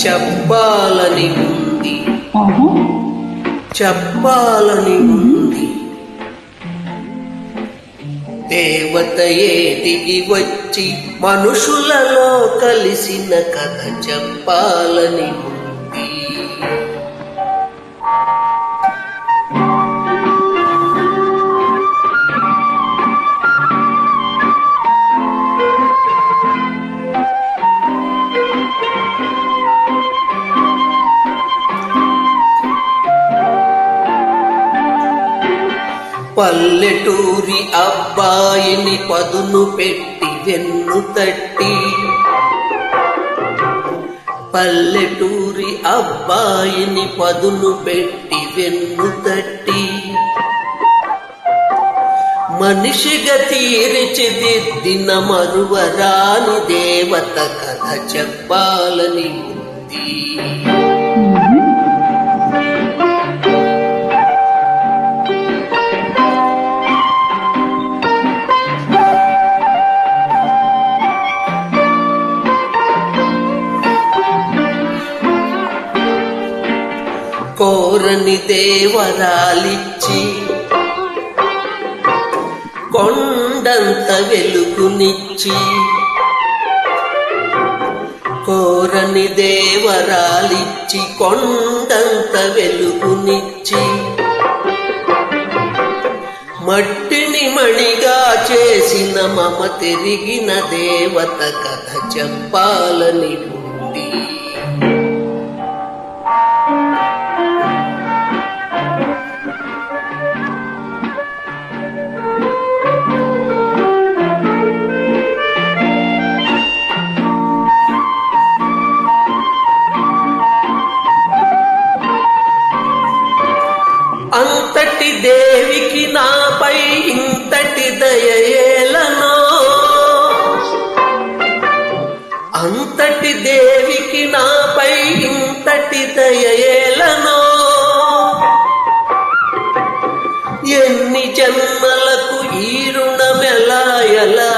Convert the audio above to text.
చెప్పాలని ఉంది, చెప్పాలని ఉంది. దేవతయే దిగి వచ్చి మనుషులలో కలిసిన కథ చెప్పాలని ఉంది. పల్లెటూరి అబ్బాయిని పదును పెట్టి వెన్ను తట్టి, పల్లెటూరి అబ్బాయిని పదును పెట్టి వెన్ను తట్టి, మనిషిగా తీర్చిదిద్దిన మరువరాని దేవత కథ చెప్పాలని ఉంది. కోరని దేవరాలిచ్చి కొండంత వెలుగునిచ్చి, కోరని దేవరాలిచ్చి కొండంత వెలుగునిచ్చి, మట్టిని మణిగా చేసిన మమ తిరిగిన దేవత కథ చెప్పాలని ఉంది. అంతటి దేవికి నాపై ఇంతటి దయయేలనో, అంతటి దేవికి నాపై ఇంతటి దయయేలనో, ఎన్ని జన్మలకు ఈ రుణమెలా ఎలా